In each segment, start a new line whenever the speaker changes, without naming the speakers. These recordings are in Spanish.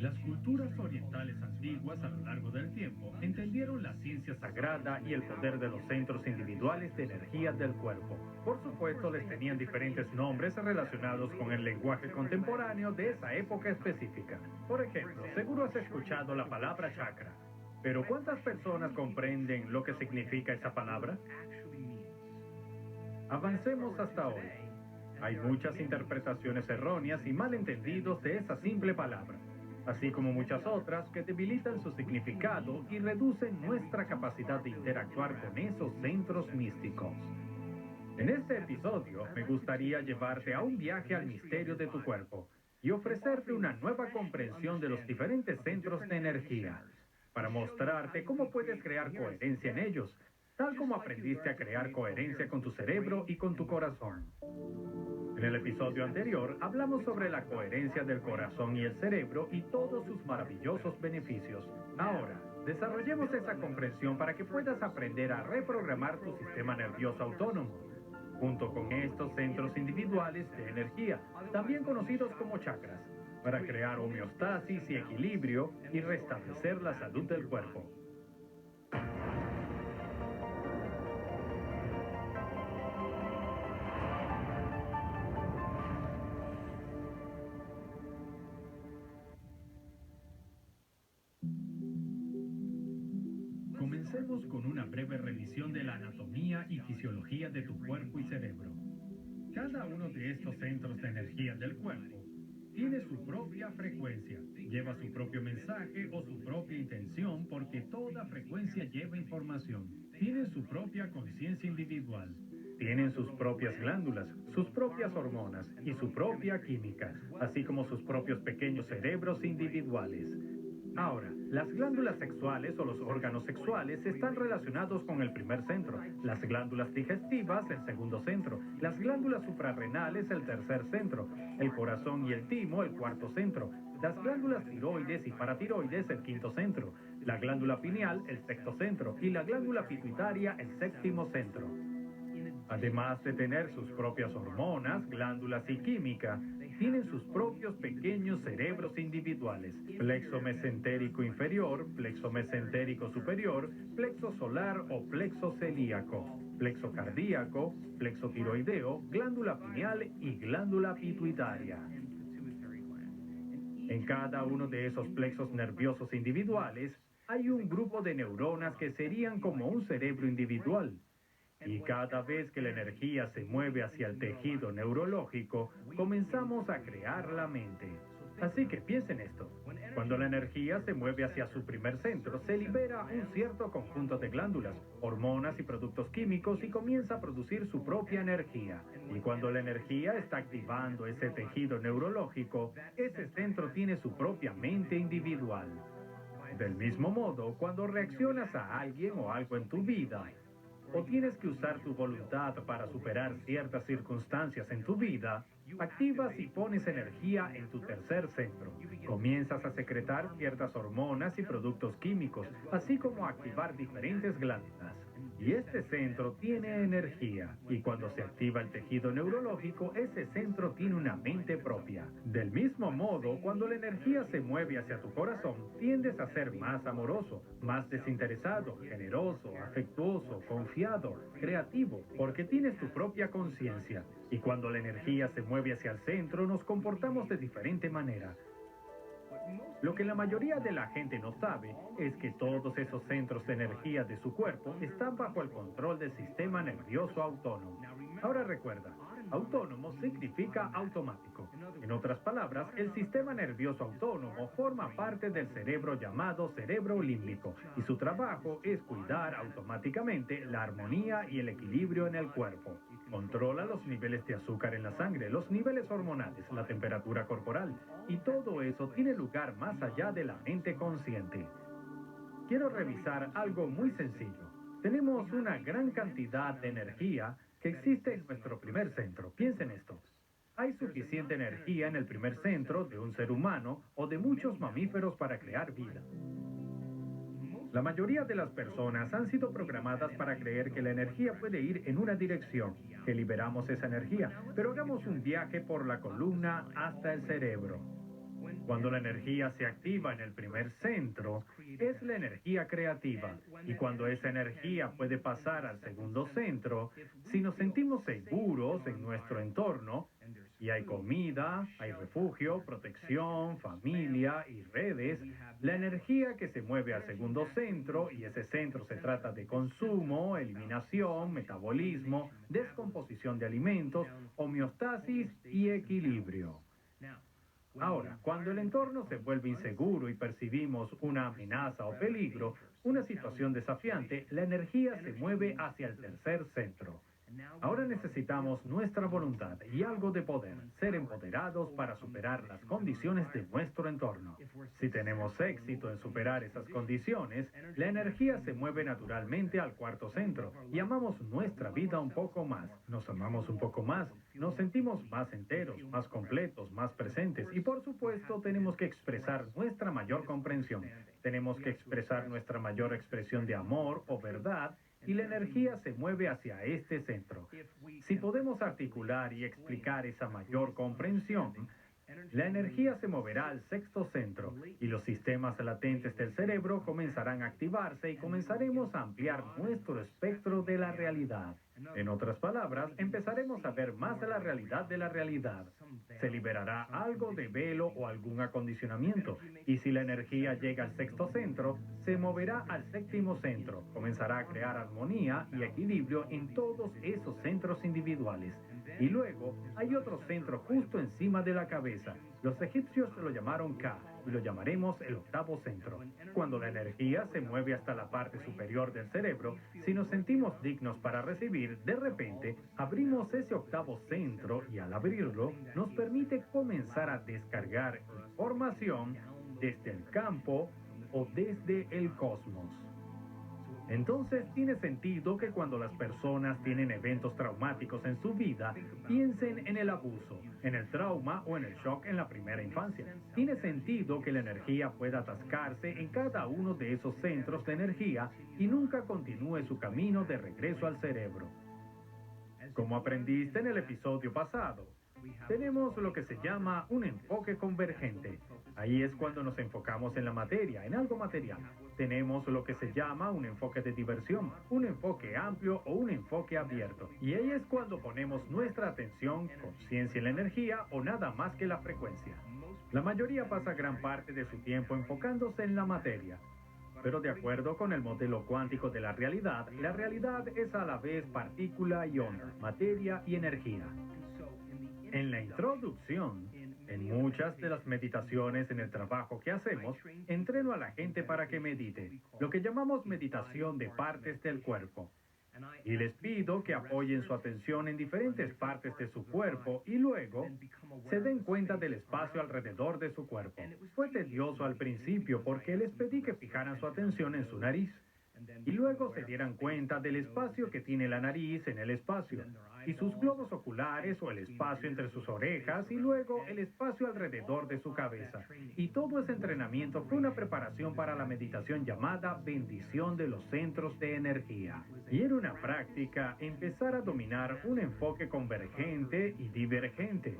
Las culturas orientales antiguas a lo largo del tiempo entendieron la ciencia sagrada y el poder de los centros individuales de energía del cuerpo. Por supuesto, les tenían diferentes nombres relacionados con el lenguaje contemporáneo de esa época específica. Por ejemplo, seguro has escuchado la palabra chakra. Pero ¿cuántas personas comprenden lo que significa esa palabra? Avancemos hasta hoy. Hay muchas interpretaciones erróneas y malentendidos de esa simple palabra, así como muchas otras que debilitan su significado y reducen nuestra capacidad de interactuar con esos centros místicos. En este episodio me gustaría llevarte a un viaje al misterio de tu cuerpo y ofrecerte una nueva comprensión de los diferentes centros de energía, para mostrarte cómo puedes crear coherencia en ellos, tal como aprendiste a crear coherencia con tu cerebro y con tu corazón. En el episodio anterior hablamos sobre la coherencia del corazón y el cerebro y todos sus maravillosos beneficios. Ahora, desarrollemos esa comprensión para que puedas aprender a reprogramar tu sistema nervioso autónomo, junto con estos centros individuales de energía, también conocidos como chakras, para crear homeostasis y equilibrio y restablecer la salud del cuerpo. Comencemos con una breve revisión de la anatomía y fisiología de tu cuerpo y cerebro. Cada uno de estos centros de energía del cuerpo tiene su propia frecuencia, lleva su propio mensaje o su propia intención, porque toda frecuencia lleva información. Tienen su propia conciencia individual. Tienen sus propias glándulas, sus propias hormonas y su propia química, así como sus propios pequeños cerebros individuales. Ahora, las glándulas sexuales o los órganos sexuales están relacionados con el primer centro, las glándulas digestivas el segundo centro, las glándulas suprarrenales el tercer centro, el corazón y el timo el cuarto centro, las glándulas tiroides y paratiroides el quinto centro, la glándula pineal el sexto centro y la glándula pituitaria el séptimo centro. Además de tener sus propias hormonas, glándulas y química, tienen sus propios pequeños cerebros individuales: plexo mesentérico inferior, plexo mesentérico superior, plexo solar o plexo celíaco, plexo cardíaco, plexo tiroideo, glándula pineal y glándula pituitaria. En cada uno de esos plexos nerviosos individuales hay un grupo de neuronas que serían como un cerebro individual. Y cada vez que la energía se mueve hacia el tejido neurológico, comenzamos a crear la mente. Así que piensen esto. Cuando la energía se mueve hacia su primer centro, se libera un cierto conjunto de glándulas, hormonas y productos químicos y comienza a producir su propia energía. Y cuando la energía está activando ese tejido neurológico, ese centro tiene su propia mente individual. Del mismo modo, cuando reaccionas a alguien o algo en tu vida, o tienes que usar tu voluntad para superar ciertas circunstancias en tu vida, activas y pones energía en tu tercer centro. Comienzas a secretar ciertas hormonas y productos químicos, así como a activar diferentes glándulas. Y este centro tiene energía, y cuando se activa el tejido neurológico, ese centro tiene una mente propia. Del mismo modo, cuando la energía se mueve hacia tu corazón, tiendes a ser más amoroso, más desinteresado, generoso, afectuoso, confiado, creativo, porque tienes tu propia conciencia. Y cuando la energía se mueve hacia el centro, nos comportamos de diferente manera. Lo que la mayoría de la gente no sabe es que todos esos centros de energía de su cuerpo están bajo el control del sistema nervioso autónomo. Ahora recuerda, autónomo significa automático. En otras palabras, el sistema nervioso autónomo forma parte del cerebro llamado cerebro límbico, y su trabajo es cuidar automáticamente la armonía y el equilibrio en el cuerpo. Controla los niveles de azúcar en la sangre, los niveles hormonales, la temperatura corporal, y todo eso tiene lugar más allá de la mente consciente. Quiero revisar algo muy sencillo. Tenemos una gran cantidad de energía que existe en nuestro primer centro. Piensen esto. Hay suficiente energía en el primer centro de un ser humano o de muchos mamíferos para crear vida. La mayoría de las personas han sido programadas para creer que la energía puede ir en una dirección, que liberamos esa energía, pero hagamos un viaje por la columna hasta el cerebro. Cuando la energía se activa en el primer centro, es la energía creativa. Y cuando esa energía puede pasar al segundo centro, si nos sentimos seguros en nuestro entorno, y hay comida, hay refugio, protección, familia y redes, la energía que se mueve al segundo centro, y ese centro se trata de consumo, eliminación, metabolismo, descomposición de alimentos, homeostasis y equilibrio. Ahora, cuando el entorno se vuelve inseguro y percibimos una amenaza o peligro, una situación desafiante, la energía se mueve hacia el tercer centro. Ahora necesitamos nuestra voluntad y algo de poder, ser empoderados para superar las condiciones de nuestro entorno. Si tenemos éxito en superar esas condiciones, la energía se mueve naturalmente al cuarto centro y amamos nuestra vida un poco más. Nos amamos un poco más, nos sentimos más enteros, más completos, más presentes y por supuesto tenemos que expresar nuestra mayor comprensión. Tenemos que expresar nuestra mayor expresión de amor o verdad y la energía se mueve hacia este centro. Si podemos articular y explicar esa mayor comprensión, la energía se moverá al sexto centro y los sistemas latentes del cerebro comenzarán a activarse y comenzaremos a ampliar nuestro espectro de la realidad. En otras palabras, empezaremos a ver más de la realidad de la realidad. Se liberará algo de velo o algún acondicionamiento. Y si la energía llega al sexto centro, se moverá al séptimo centro. Comenzará a crear armonía y equilibrio en todos esos centros individuales. Y luego hay otro centro justo encima de la cabeza. Los egipcios lo llamaron Ka y lo llamaremos el octavo centro. Cuando la energía se mueve hasta la parte superior del cerebro, si nos sentimos dignos para recibir, de repente abrimos ese octavo centro y al abrirlo nos permite comenzar a descargar información desde el campo o desde el cosmos. Entonces tiene sentido que cuando las personas tienen eventos traumáticos en su vida, piensen en el abuso, en el trauma o en el shock en la primera infancia. Tiene sentido que la energía pueda atascarse en cada uno de esos centros de energía y nunca continúe su camino de regreso al cerebro. Como aprendiste en el episodio pasado, tenemos lo que se llama un enfoque convergente. Ahí es cuando nos enfocamos en la materia, en algo material. Tenemos lo que se llama un enfoque de diversión, un enfoque amplio o un enfoque abierto. Y ahí es cuando ponemos nuestra atención, conciencia en la energía o nada más que la frecuencia. La mayoría pasa gran parte de su tiempo enfocándose en la materia. Pero de acuerdo con el modelo cuántico de la realidad es a la vez partícula y onda, materia y energía. En la introducción, en muchas de las meditaciones en el trabajo que hacemos, entreno a la gente para que medite, lo que llamamos meditación de partes del cuerpo. Y les pido que apoyen su atención en diferentes partes de su cuerpo y luego se den cuenta del espacio alrededor de su cuerpo. Fue tedioso al principio porque les pedí que fijaran su atención en su nariz y luego se dieran cuenta del espacio que tiene la nariz en el espacio y sus globos oculares o el espacio entre sus orejas y luego el espacio alrededor de su cabeza. Y todo ese entrenamiento fue una preparación para la meditación llamada bendición de los centros de energía. Y era una práctica empezar a dominar un enfoque convergente y divergente.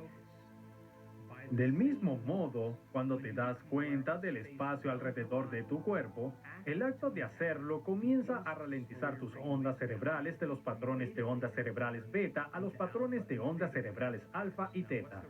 Del mismo modo, cuando te das cuenta del espacio alrededor de tu cuerpo, el acto de hacerlo comienza a ralentizar tus ondas cerebrales de los patrones de ondas cerebrales beta a los patrones de ondas cerebrales alfa y teta.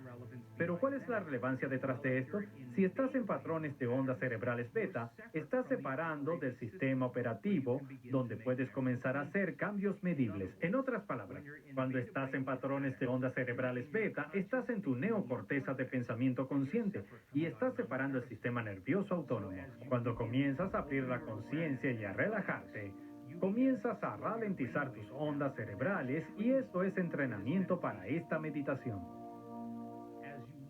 Pero ¿cuál es la relevancia detrás de esto? Si estás en patrones de ondas cerebrales beta, estás separando del sistema operativo donde puedes comenzar a hacer cambios medibles. En otras palabras, cuando estás en patrones de ondas cerebrales beta, estás en tu neocorteza de pensamiento consciente y estás separando el sistema nervioso autónomo. Cuando comienzas a abrir la conciencia y a relajarte, comienzas a ralentizar tus ondas cerebrales y esto es entrenamiento para esta meditación.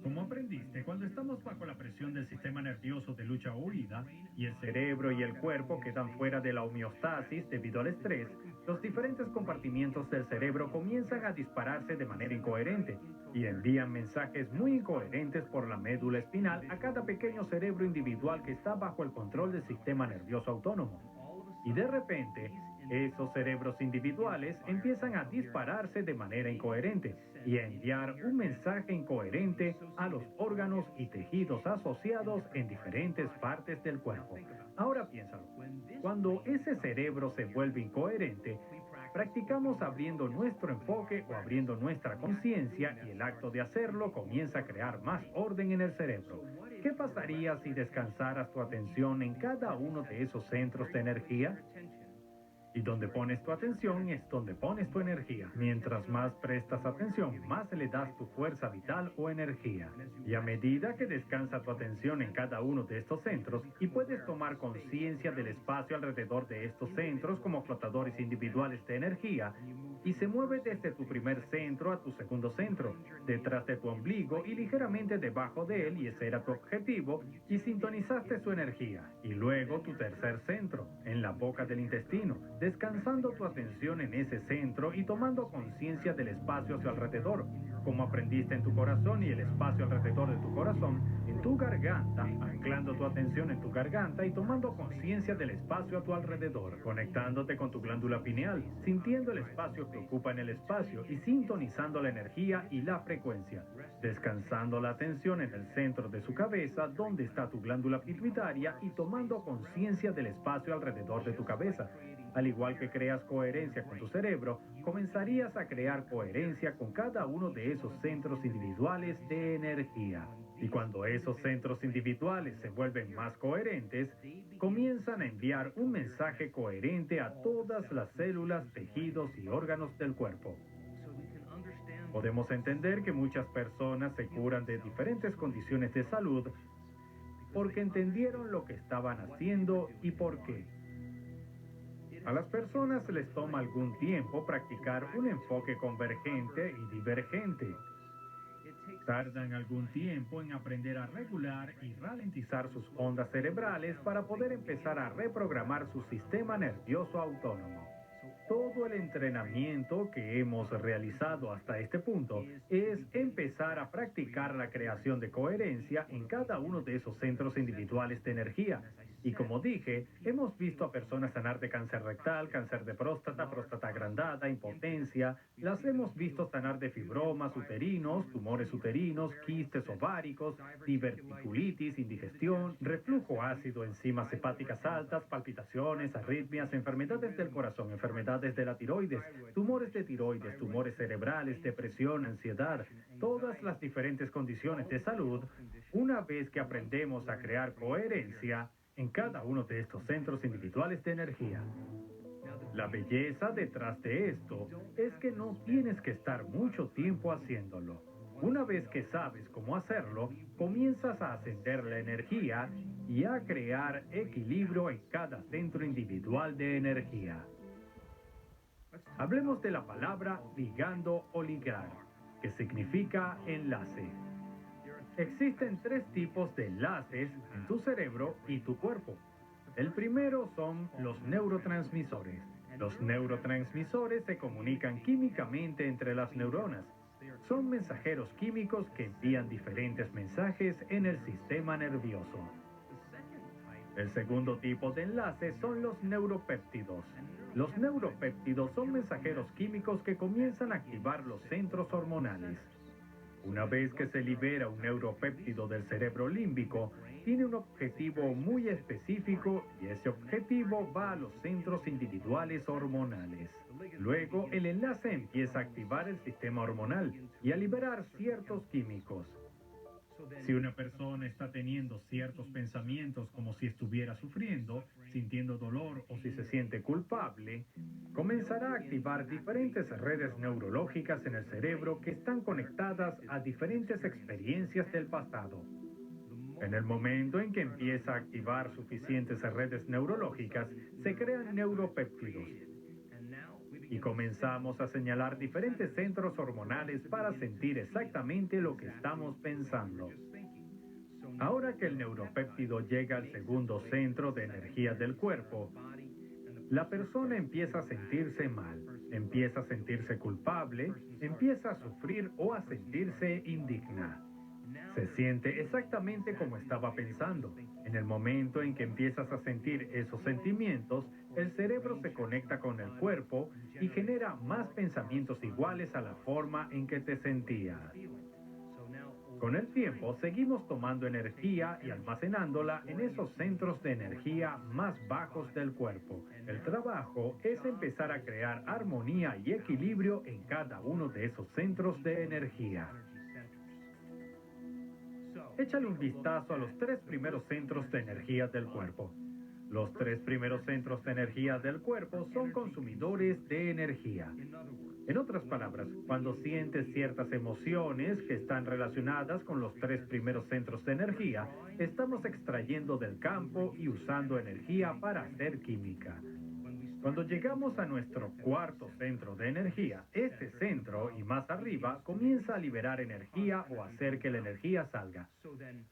Como aprendiste, cuando estamos bajo la presión del sistema nervioso de lucha o huida y el cerebro y el cuerpo quedan fuera de la homeostasis debido al estrés, los diferentes compartimientos del cerebro comienzan a dispararse de manera incoherente y envían mensajes muy incoherentes por la médula espinal a cada pequeño cerebro individual que está bajo el control del sistema nervioso autónomo. Y de repente, esos cerebros individuales empiezan a dispararse de manera incoherente y a enviar un mensaje incoherente a los órganos y tejidos asociados en diferentes partes del cuerpo. Ahora piénsalo, cuando ese cerebro se vuelve incoherente, practicamos abriendo nuestro enfoque o abriendo nuestra conciencia y el acto de hacerlo comienza a crear más orden en el cerebro. ¿Qué pasaría si descansaras tu atención en cada uno de esos centros de energía? Y donde pones tu atención es donde pones tu energía. Mientras más prestas atención, más le das tu fuerza vital o energía. Y a medida que descansa tu atención en cada uno de estos centros y puedes tomar conciencia del espacio alrededor de estos centros como flotadores individuales de energía, y se mueve desde tu primer centro a tu segundo centro, detrás de tu ombligo y ligeramente debajo de él, y ese era tu objetivo, y sintonizaste su energía. Y luego tu tercer centro, en la boca del intestino, descansando tu atención en ese centro y tomando conciencia del espacio a su alrededor, como aprendiste en tu corazón y el espacio alrededor de tu corazón, en tu garganta, anclando tu atención en tu garganta y tomando conciencia del espacio a tu alrededor, conectándote con tu glándula pineal, sintiendo el espacio que ocupa en el espacio y sintonizando la energía y la frecuencia, descansando la atención en el centro de su cabeza, donde está tu glándula pituitaria, y tomando conciencia del espacio alrededor de tu cabeza. Al igual que creas coherencia con tu cerebro, comenzarías a crear coherencia con cada uno de esos centros individuales de energía. Y cuando esos centros individuales se vuelven más coherentes, comienzan a enviar un mensaje coherente a todas las células, tejidos y órganos del cuerpo. Podemos entender que muchas personas se curan de diferentes condiciones de salud porque entendieron lo que estaban haciendo y por qué. A las personas les toma algún tiempo practicar un enfoque convergente y divergente. Tardan algún tiempo en aprender a regular y ralentizar sus ondas cerebrales para poder empezar a reprogramar su sistema nervioso autónomo. Todo el entrenamiento que hemos realizado hasta este punto es empezar a practicar la creación de coherencia en cada uno de esos centros individuales de energía. Y como dije, hemos visto a personas sanar de cáncer rectal, cáncer de próstata, próstata agrandada, impotencia. Las hemos visto sanar de fibromas uterinos, tumores uterinos, quistes ováricos, diverticulitis, indigestión, reflujo ácido, enzimas hepáticas altas, palpitaciones, arritmias, enfermedades del corazón, enfermedades de la tiroides, tumores de tiroides, tumores cerebrales, depresión, ansiedad, todas las diferentes condiciones de salud. Una vez que aprendemos a crear coherencia en cada uno de estos centros individuales de energía. La belleza detrás de esto es que no tienes que estar mucho tiempo haciéndolo. Una vez que sabes cómo hacerlo, comienzas a ascender la energía y a crear equilibrio en cada centro individual de energía. Hablemos de la palabra ligando o ligar, que significa enlace. Existen tres tipos de enlaces en tu cerebro y tu cuerpo. El primero son los neurotransmisores. Los neurotransmisores se comunican químicamente entre las neuronas. Son mensajeros químicos que envían diferentes mensajes en el sistema nervioso. El segundo tipo de enlace son los neuropéptidos. Los neuropéptidos son mensajeros químicos que comienzan a activar los centros hormonales. Una vez que se libera un neuropéptido del cerebro límbico, tiene un objetivo muy específico y ese objetivo va a los centros individuales hormonales. Luego, el enlace empieza a activar el sistema hormonal y a liberar ciertos químicos. Si una persona está teniendo ciertos pensamientos como si estuviera sufriendo, sintiendo dolor o si se siente culpable, comenzará a activar diferentes redes neurológicas en el cerebro que están conectadas a diferentes experiencias del pasado. En el momento en que empieza a activar suficientes redes neurológicas, se crean neuropéptidos. Y comenzamos a señalar diferentes centros hormonales para sentir exactamente lo que estamos pensando. Ahora que el neuropéptido llega al segundo centro de energía del cuerpo, la persona empieza a sentirse mal, empieza a sentirse culpable, empieza a sufrir o a sentirse indigna. Se siente exactamente como estaba pensando. En el momento en que empiezas a sentir esos sentimientos, el cerebro se conecta con el cuerpo y genera más pensamientos iguales a la forma en que te sentías. Con el tiempo, seguimos tomando energía y almacenándola en esos centros de energía más bajos del cuerpo. El trabajo es empezar a crear armonía y equilibrio en cada uno de esos centros de energía. Échale un vistazo a los tres primeros centros de energía del cuerpo. Los tres primeros centros de energía del cuerpo son consumidores de energía. En otras palabras, cuando sientes ciertas emociones que están relacionadas con los tres primeros centros de energía, estamos extrayendo del campo y usando energía para hacer química. Cuando llegamos a nuestro cuarto centro de energía, este centro y más arriba comienza a liberar energía o hacer que la energía salga.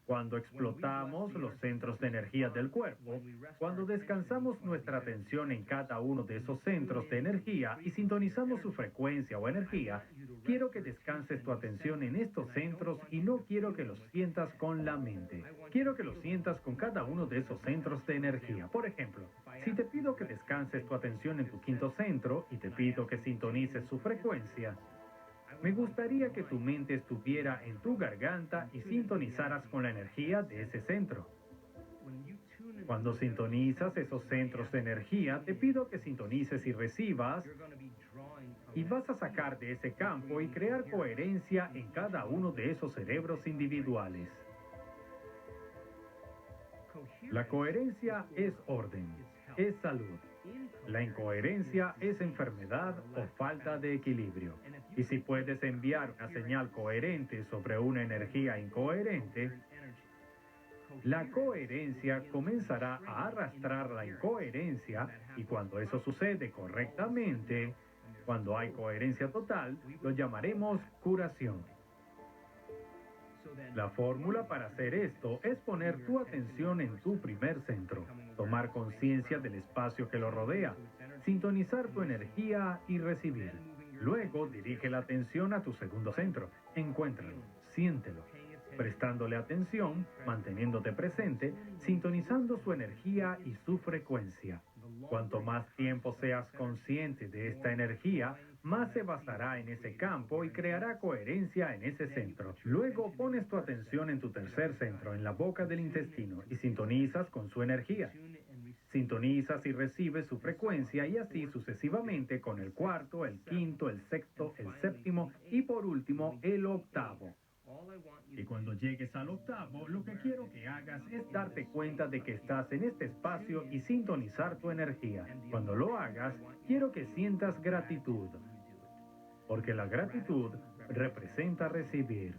Cuando explotamos los centros de energía del cuerpo, cuando descansamos nuestra atención en cada uno de esos centros de energía y sintonizamos su frecuencia o energía, quiero que descanses tu atención en estos centros y no quiero que los sientas con la mente. Quiero que los sientas con cada uno de esos centros de energía. Por ejemplo, si te pido que descanses tu atención en tu quinto centro y te pido que sintonices su frecuencia, me gustaría que tu mente estuviera en tu garganta y sintonizaras con la energía de ese centro. Cuando sintonizas esos centros de energía, te pido que sintonices y recibas, y vas a sacar de ese campo y crear coherencia en cada uno de esos cerebros individuales. La coherencia es orden, es salud. La incoherencia es enfermedad o falta de equilibrio. Y si puedes enviar una señal coherente sobre una energía incoherente, la coherencia comenzará a arrastrar la incoherencia, y cuando eso sucede correctamente, cuando hay coherencia total, lo llamaremos curación. La fórmula para hacer esto es poner tu atención en tu primer centro, tomar conciencia del espacio que lo rodea, sintonizar tu energía y recibir. Luego dirige la atención a tu segundo centro, encuéntralo, siéntelo, prestándole atención, manteniéndote presente, sintonizando su energía y su frecuencia. Cuanto más tiempo seas consciente de esta energía, más se basará en ese campo y creará coherencia en ese centro. Luego pones tu atención en tu tercer centro, en la boca del intestino, y sintonizas con su energía. Sintonizas y recibes su frecuencia y así sucesivamente con el cuarto, el quinto, el sexto, el séptimo y por último el octavo. Y cuando llegues al octavo, lo que quiero que hagas es darte cuenta de que estás en este espacio y sintonizar tu energía. Cuando lo hagas, quiero que sientas gratitud, porque la gratitud representa recibir.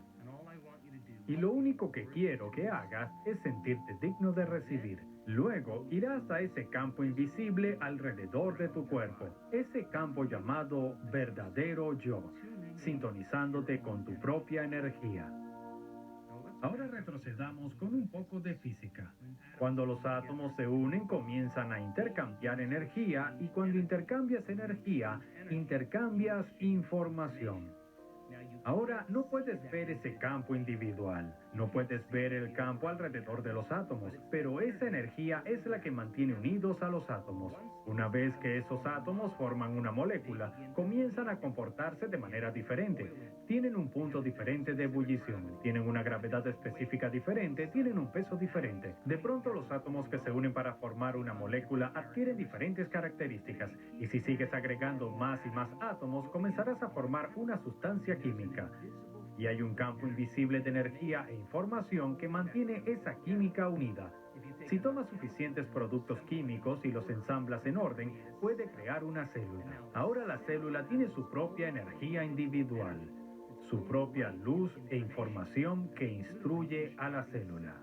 Y lo único que quiero que hagas es sentirte digno de recibir. Luego irás a ese campo invisible alrededor de tu cuerpo, ese campo llamado verdadero yo, sintonizándote con tu propia energía. Ahora retrocedamos con un poco de física. Cuando los átomos se unen, comienzan a intercambiar energía, y cuando intercambias energía, intercambias información. Ahora no puedes ver ese campo individual, no puedes ver el campo alrededor de los átomos, pero esa energía es la que mantiene unidos a los átomos. Una vez que esos átomos forman una molécula, comienzan a comportarse de manera diferente. Tienen un punto diferente de ebullición, tienen una gravedad específica diferente, tienen un peso diferente. De pronto los átomos que se unen para formar una molécula adquieren diferentes características, y si sigues agregando más y más átomos, comenzarás a formar una sustancia química. Y hay un campo invisible de energía e información que mantiene esa química unida. Si tomas suficientes productos químicos y los ensamblas en orden, puede crear una célula. Ahora la célula tiene su propia energía individual, su propia luz e información que instruye a la célula.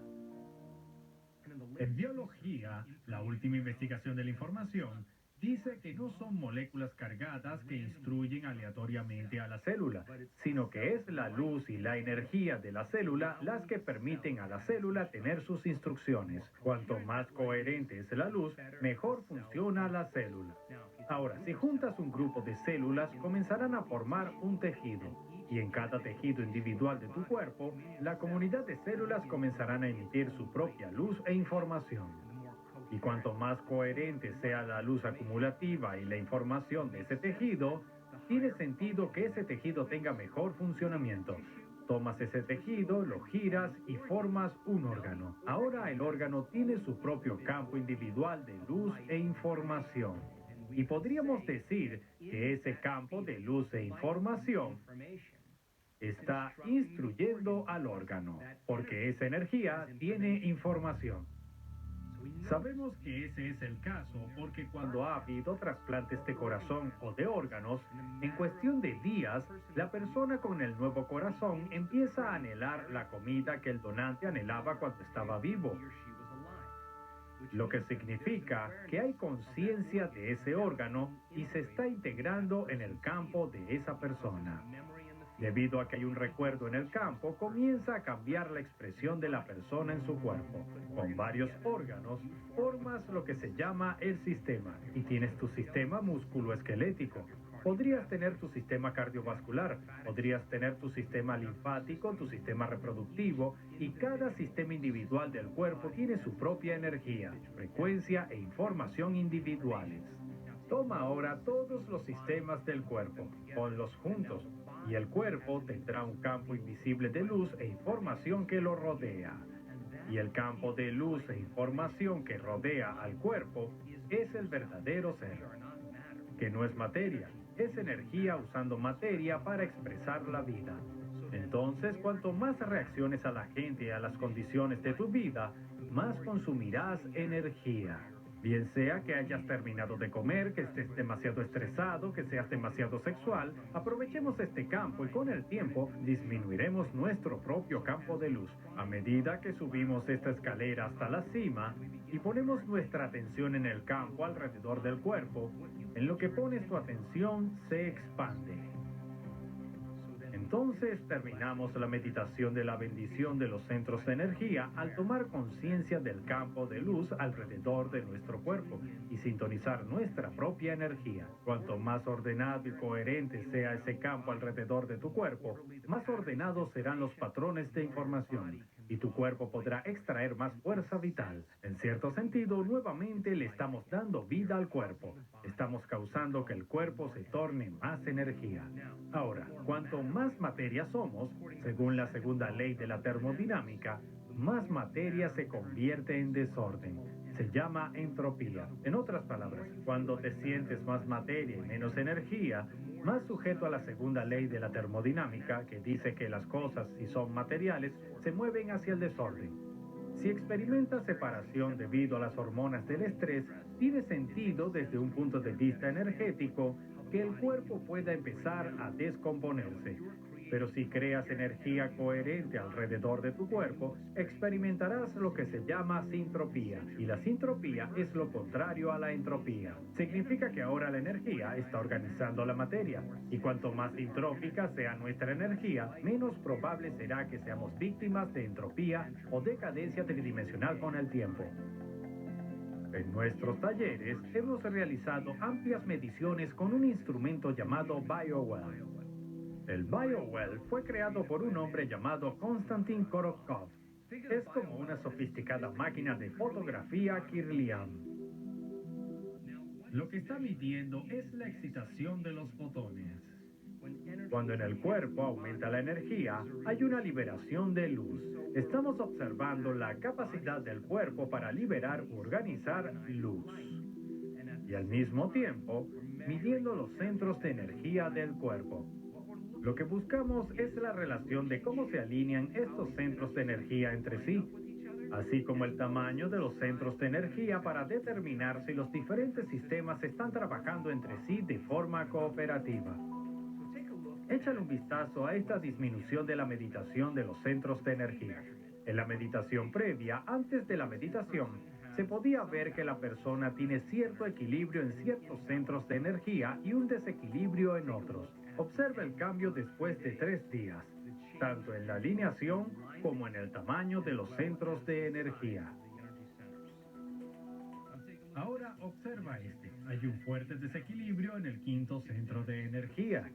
En biología, la última investigación de la información dice que no son moléculas cargadas que instruyen aleatoriamente a la célula, sino que es la luz y la energía de la célula las que permiten a la célula tener sus instrucciones. Cuanto más coherente es la luz, mejor funciona la célula. Ahora, si juntas un grupo de células, comenzarán a formar un tejido. Y en cada tejido individual de tu cuerpo, la comunidad de células comenzarán a emitir su propia luz e información. Y cuanto más coherente sea la luz acumulativa y la información de ese tejido, tiene sentido que ese tejido tenga mejor funcionamiento. Tomas ese tejido, lo giras y formas un órgano. Ahora el órgano tiene su propio campo individual de luz e información. Y podríamos decir que ese campo de luz e información está instruyendo al órgano, porque esa energía tiene información. Sabemos que ese es el caso porque cuando ha habido trasplantes de corazón o de órganos, en cuestión de días, la persona con el nuevo corazón empieza a anhelar la comida que el donante anhelaba cuando estaba vivo, lo que significa que hay conciencia de ese órgano y se está integrando en el campo de esa persona. Debido a que hay un recuerdo en el campo, comienza a cambiar la expresión de la persona en su cuerpo. Con varios órganos, formas lo que se llama el sistema, y tienes tu sistema musculoesquelético. Podrías tener tu sistema cardiovascular, podrías tener tu sistema linfático, tu sistema reproductivo, y cada sistema individual del cuerpo tiene su propia energía, frecuencia e información individuales. Toma ahora todos los sistemas del cuerpo, ponlos juntos, y el cuerpo tendrá un campo invisible de luz e información que lo rodea. Y el campo de luz e información que rodea al cuerpo es el verdadero ser, que no es materia, es energía usando materia para expresar la vida. Entonces, cuanto más reacciones a la gente y a las condiciones de tu vida, más consumirás energía. Bien sea que hayas terminado de comer, que estés demasiado estresado, que seas demasiado sexual, aprovechemos este campo y con el tiempo disminuiremos nuestro propio campo de luz. A medida que subimos esta escalera hasta la cima y ponemos nuestra atención en el campo alrededor del cuerpo, en lo que pones tu atención se expande. Entonces terminamos la meditación de la bendición de los centros de energía al tomar conciencia del campo de luz alrededor de nuestro cuerpo y sintonizar nuestra propia energía. Cuanto más ordenado y coherente sea ese campo alrededor de tu cuerpo, más ordenados serán los patrones de información y tu cuerpo podrá extraer más fuerza vital. En cierto sentido, nuevamente le estamos dando vida al cuerpo. Estamos causando que el cuerpo se torne más energía. Ahora, cuanto más materia somos, según la segunda ley de la termodinámica, más materia se convierte en desorden. Se llama entropía. En otras palabras, cuando te sientes más materia y menos energía, más sujeto a la segunda ley de la termodinámica, que dice que las cosas, si son materiales, se mueven hacia el desorden. Si experimentas separación debido a las hormonas del estrés, tiene sentido desde un punto de vista energético que el cuerpo pueda empezar a descomponerse. Pero si creas energía coherente alrededor de tu cuerpo, experimentarás lo que se llama sintropía. Y la sintropía es lo contrario a la entropía. Significa que ahora la energía está organizando la materia. Y cuanto más sintrópica sea nuestra energía, menos probable será que seamos víctimas de entropía o decadencia tridimensional con el tiempo. En nuestros talleres hemos realizado amplias mediciones con un instrumento llamado BioWell. El BioWell fue creado por un hombre llamado Konstantin Korotkov. Es como una sofisticada máquina de fotografía Kirlian. Lo que está midiendo es la excitación de los fotones. Cuando en el cuerpo aumenta la energía, hay una liberación de luz. Estamos observando la capacidad del cuerpo para liberar u organizar luz. Y al mismo tiempo, midiendo los centros de energía del cuerpo. Lo que buscamos es la relación de cómo se alinean estos centros de energía entre sí, así como el tamaño de los centros de energía para determinar si los diferentes sistemas están trabajando entre sí de forma cooperativa. Échale un vistazo a esta disminución de la meditación de los centros de energía. En la meditación previa, antes de la meditación, se podía ver que la persona tiene cierto equilibrio en ciertos centros de energía y un desequilibrio en otros. Observa el cambio después de 3 días, tanto en la alineación como en el tamaño de los centros de energía. Ahora observa este. Hay un fuerte desequilibrio en el quinto centro de energía,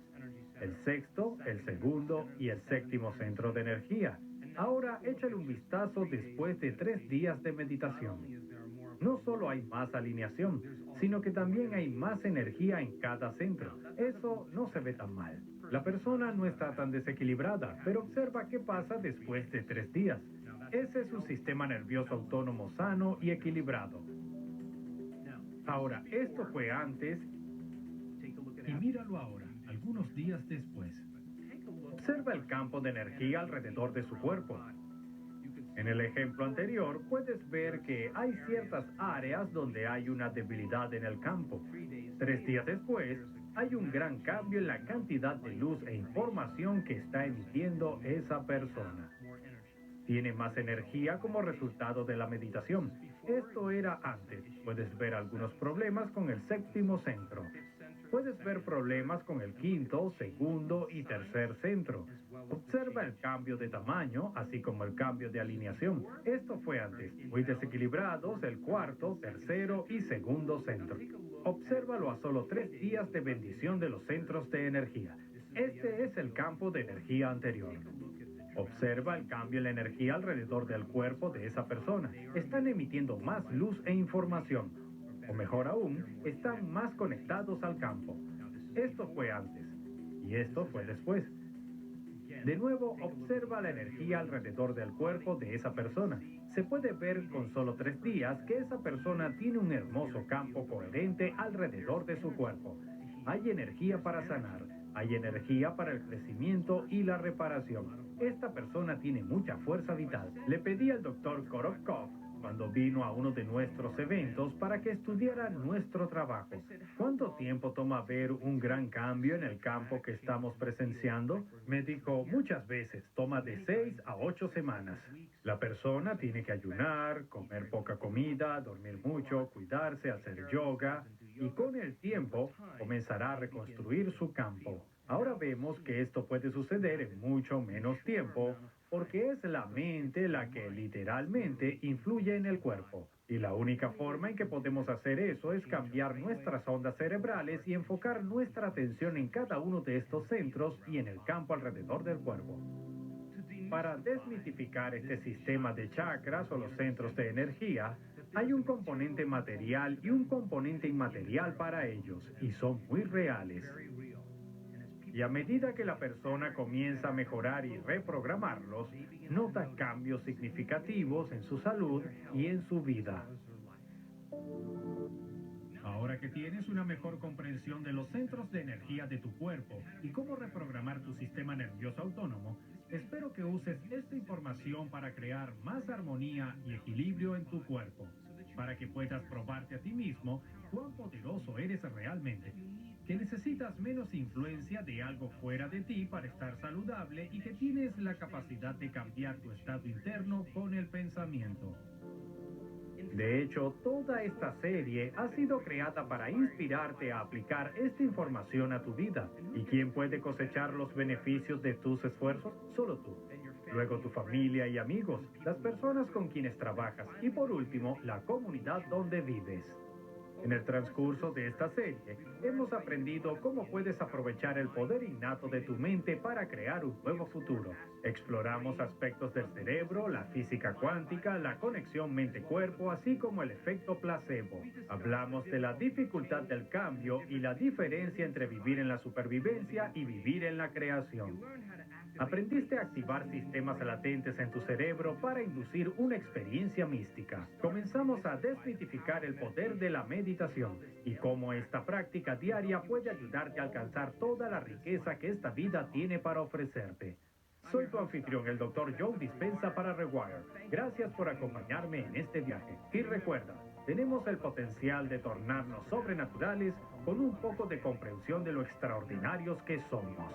el sexto, el segundo y el séptimo centro de energía. Ahora échale un vistazo después de 3 días de meditación. No solo hay más alineación, sino que también hay más energía en cada centro. Eso no se ve tan mal. La persona no está tan desequilibrada, pero observa qué pasa después de 3 días. Ese es un sistema nervioso autónomo sano y equilibrado. Ahora, esto fue antes y míralo ahora, algunos días después. Observa el campo de energía alrededor de su cuerpo. En el ejemplo anterior, puedes ver que hay ciertas áreas donde hay una debilidad en el campo. 3 días después, hay un gran cambio en la cantidad de luz e información que está emitiendo esa persona. Tiene más energía como resultado de la meditación. Esto era antes. Puedes ver algunos problemas con el séptimo centro. Puedes ver problemas con el quinto, segundo y tercer centro. Observa el cambio de tamaño, así como el cambio de alineación. Esto fue antes. Muy desequilibrados el cuarto, tercero y segundo centro. Obsérvalo a solo 3 días de bendición de los centros de energía. Este es el campo de energía anterior. Observa el cambio en la energía alrededor del cuerpo de esa persona. Están emitiendo más luz e información. O mejor aún, están más conectados al campo. Esto fue antes. Y esto fue después. De nuevo, observa la energía alrededor del cuerpo de esa persona. Se puede ver con solo 3 días que esa persona tiene un hermoso campo coherente alrededor de su cuerpo. Hay energía para sanar. Hay energía para el crecimiento y la reparación. Esta persona tiene mucha fuerza vital. Le pedí al doctor Korotkov, cuando vino a uno de nuestros eventos, para que estudiara nuestro trabajo. ¿Cuánto tiempo toma ver un gran cambio en el campo que estamos presenciando? Me dijo, muchas veces toma de 6 a 8 semanas. La persona tiene que ayunar, comer poca comida, dormir mucho, cuidarse, hacer yoga, y con el tiempo comenzará a reconstruir su campo. Ahora vemos que esto puede suceder en mucho menos tiempo, porque es la mente la que literalmente influye en el cuerpo. Y la única forma en que podemos hacer eso es cambiar nuestras ondas cerebrales y enfocar nuestra atención en cada uno de estos centros y en el campo alrededor del cuerpo. Para desmitificar este sistema de chakras o los centros de energía, hay un componente material y un componente inmaterial para ellos, y son muy reales. Y a medida que la persona comienza a mejorar y reprogramarlos, nota cambios significativos en su salud y en su vida. Ahora que tienes una mejor comprensión de los centros de energía de tu cuerpo y cómo reprogramar tu sistema nervioso autónomo, espero que uses esta información para crear más armonía y equilibrio en tu cuerpo, para que puedas probarte a ti mismo cuán poderoso eres realmente, que necesitas menos influencia de algo fuera de ti para estar saludable y que tienes la capacidad de cambiar tu estado interno con el pensamiento. De hecho, toda esta serie ha sido creada para inspirarte a aplicar esta información a tu vida. ¿Y quién puede cosechar los beneficios de tus esfuerzos? Solo tú. Luego tu familia y amigos, las personas con quienes trabajas y por último, la comunidad donde vives. En el transcurso de esta serie, hemos aprendido cómo puedes aprovechar el poder innato de tu mente para crear un nuevo futuro. Exploramos aspectos del cerebro, la física cuántica, la conexión mente-cuerpo, así como el efecto placebo. Hablamos de la dificultad del cambio y la diferencia entre vivir en la supervivencia y vivir en la creación. Aprendiste a activar sistemas latentes en tu cerebro para inducir una experiencia mística. Comenzamos a desmitificar el poder de la meditación y cómo esta práctica diaria puede ayudarte a alcanzar toda la riqueza que esta vida tiene para ofrecerte. Soy tu anfitrión, el Dr. Joe Dispenza para Rewire. Gracias por acompañarme en este viaje. Y recuerda, tenemos el potencial de tornarnos sobrenaturales con un poco de comprensión de lo extraordinarios que somos.